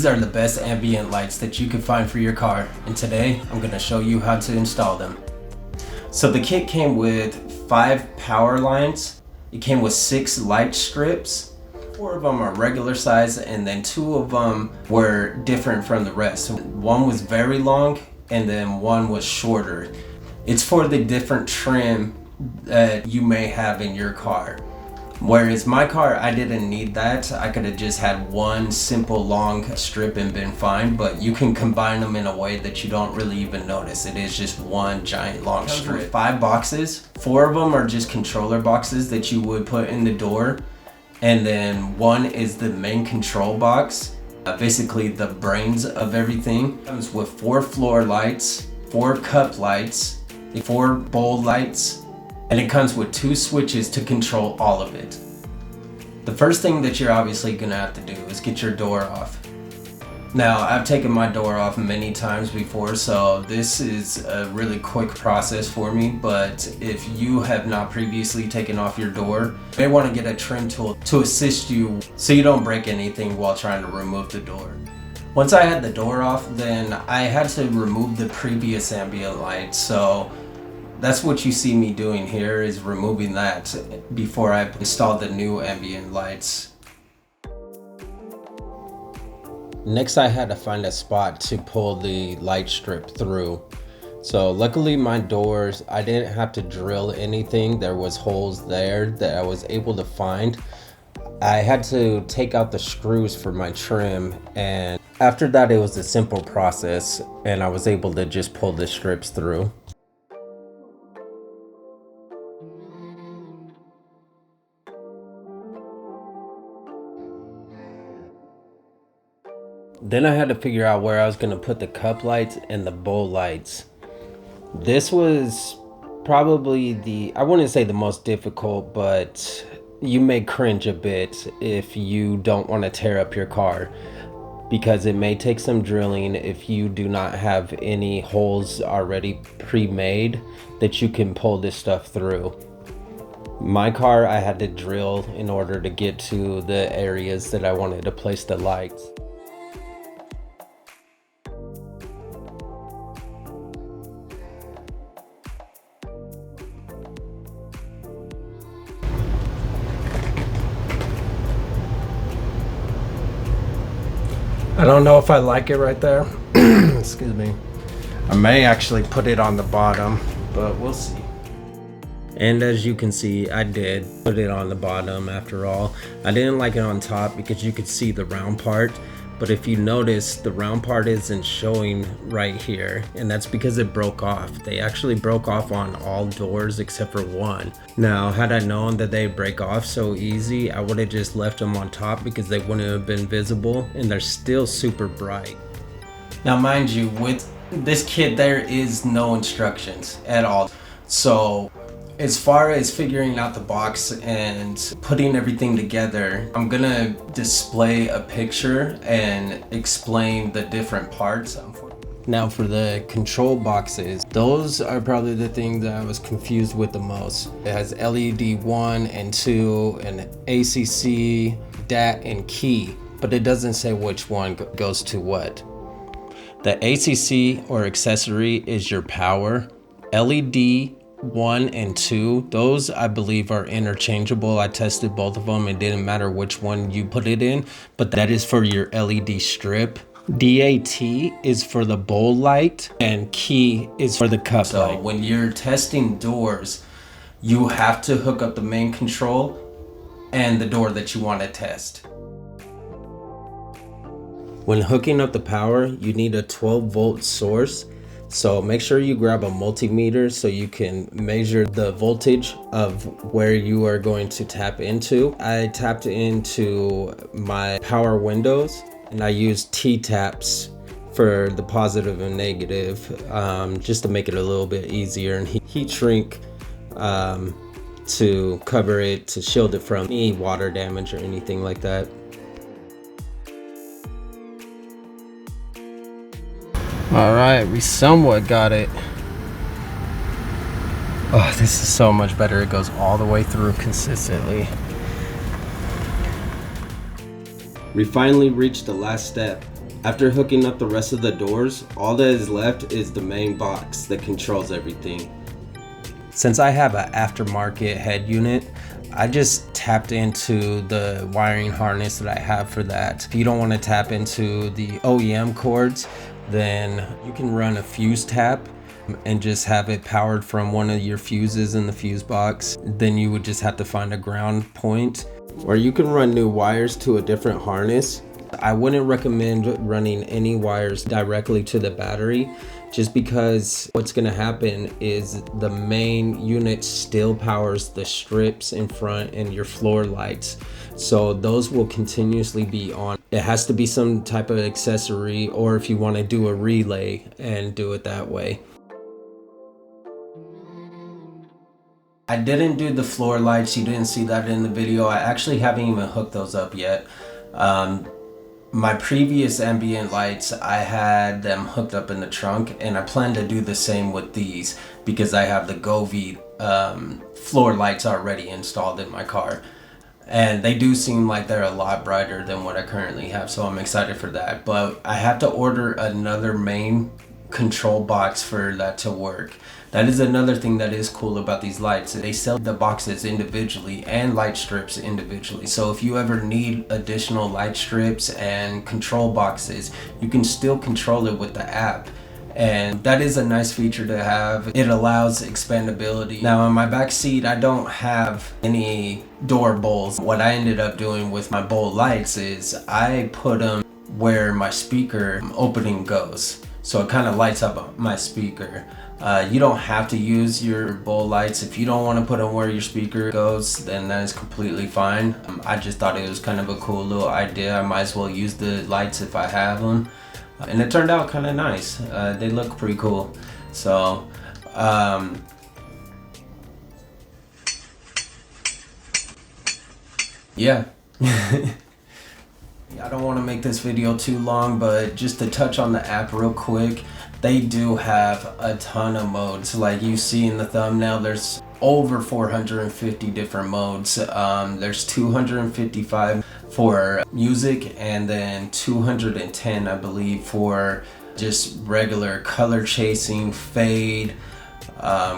These are the best ambient lights that you can find for your car, and today I'm going to show you how to install them. So the kit came with 5 power lines. It came with 6 light strips. 4 of them are regular size, and then 2 of them were different from the rest. One was very long and then one was shorter. It's for the different trim that you may have in your car. Whereas my car, I didn't need that. I could have just had one simple long strip and been fine, but you can combine them in a way that you don't really even notice. It is just one giant long strip. 5 boxes, 4 of them are just controller boxes that you would put in the door. And then 1 is the main control box, basically the brains of everything. It comes with 4 floor lights, 4 cup lights, 4 bowl lights, and it comes with 2 switches to control all of it. The first thing that you're obviously gonna have to do is get your door off. Now, I've taken my door off many times before, so this is a really quick process for me, but if you have not previously taken off your door, you may want to get a trim tool to assist you so you don't break anything while trying to remove the door. Once I had the door off, then I had to remove the previous ambient light, so that's what you see me doing here, is removing that before I installed the new ambient lights. Next, I had to find a spot to pull the light strip through. So luckily my doors, I didn't have to drill anything. There was holes there that I was able to find. I had to take out the screws for my trim, and after that it was a simple process and I was able to just pull the strips through. Then I had to figure out where I was going to put the cup lights and the bowl lights. This was probably I wouldn't say the most difficult, but you may cringe a bit if you don't want to tear up your car, because it may take some drilling if you do not have any holes already pre-made that you can pull this stuff through. My car, I had to drill in order to get to the areas that I wanted to place the lights. I don't know if I like it right there. Excuse me. I may actually put it on the bottom, but we'll see. And as you can see, I did put it on the bottom after all. I didn't like it on top because you could see the round part. But if you notice, the round part isn't showing right here, and that's because it broke off. They actually broke off on all doors except for one. Now, had I known that they break off so easy, I would have just left them on top because they wouldn't have been visible, and they're still super bright. Now, mind you, with this kit, there is no instructions at all. So, as far as figuring out the box and putting everything together, I'm gonna display a picture and explain the different parts. Now for the control boxes, those are probably the things that I was confused with the most. It has LED 1 and 2 and ACC, DAT, and key, but it doesn't say which one goes to what. The ACC or accessory is your power. LED 1 and 2, those I believe are interchangeable. I tested both of them. It didn't matter which one you put it in, but that is for your LED strip. DAT is for the bowl light, and key is for the cup light. So when you're testing doors, you have to hook up the main control and the door that you want to test. When hooking up the power, you need a 12-volt source. So make sure you grab a multimeter so you can measure the voltage of where you are going to tap into. I tapped into my power windows, and I used T-taps for the positive and negative, just to make it a little bit easier, and heat shrink to cover it, to shield it from any water damage or anything like that. All right, we somewhat got it. Oh, this is so much better. It goes all the way through consistently. We finally reached the last step. After hooking up the rest of the doors, all that is left is the main box that controls everything. Since I have an aftermarket head unit, I just tapped into the wiring harness that I have for that. If you don't want to tap into the OEM cords, then you can run a fuse tap and just have it powered from one of your fuses in the fuse box. Then you would just have to find a ground point, or you can run new wires to a different harness. I wouldn't recommend running any wires directly to the battery, just because what's going to happen is the main unit still powers the strips in front and your floor lights, so those will continuously be on. It has to be some type of accessory, or if you want to do a relay and do it that way. I didn't do the floor lights, you didn't see that in the video. I actually haven't even hooked those up yet. My previous ambient lights, I had them hooked up in the trunk, and I plan to do the same with these because I have the Govee floor lights already installed in my car, and they do seem like they're a lot brighter than what I currently have, so I'm excited for that. But I have to order another main control box for that to work. That is another thing that is cool about these lights. They sell the boxes individually and light strips individually. So if you ever need additional light strips and control boxes, you can still control it with the app. And that is a nice feature to have. It allows expandability. Now in my back seat, I don't have any door bowls. What I ended up doing with my bowl lights is I put them where my speaker opening goes. So it kind of lights up my speaker. You don't have to use your bowl lights. If you don't want to put them where your speaker goes, then that is completely fine. I just thought it was kind of a cool little idea. I might as well use the lights if I have them. And it turned out kind of nice. They look pretty cool. So, yeah. I don't want to make this video too long, but just to touch on the app real quick, they do have a ton of modes. Like you see in the thumbnail, there's over 450 different modes. There's 255 for music, and then 210, I believe, for just regular color chasing, fade,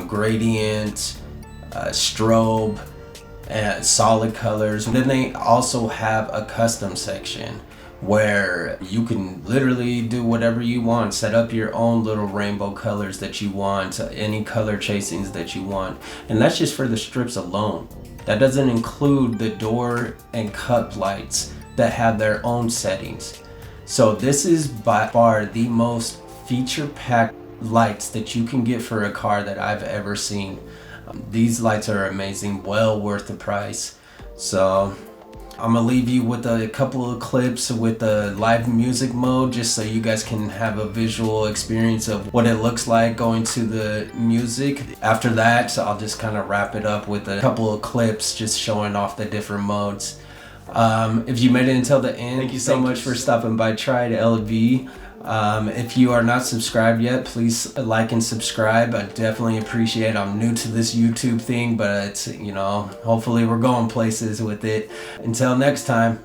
gradient, strobe, and solid colors. And then they also have a custom section where you can literally do whatever you want, set up your own little rainbow colors that you want, any color chasings that you want, and that's just for the strips alone. That doesn't include the door and cup lights that have their own settings. So this is by far the most feature-packed lights that you can get for a car that I've ever seen. These lights are amazing, well worth the price. So I'm gonna leave you with a couple of clips with the live music mode, just so you guys can have a visual experience of what it looks like going to the music. After that, I'll just kind of wrap it up with a couple of clips just showing off the different modes. If you made it until the end, thank you so much for stopping by Tried LV. If you are not subscribed yet, please like and subscribe. I definitely appreciate it. I'm new to this YouTube thing, but it's, you know, hopefully we're going places with it. Until next time.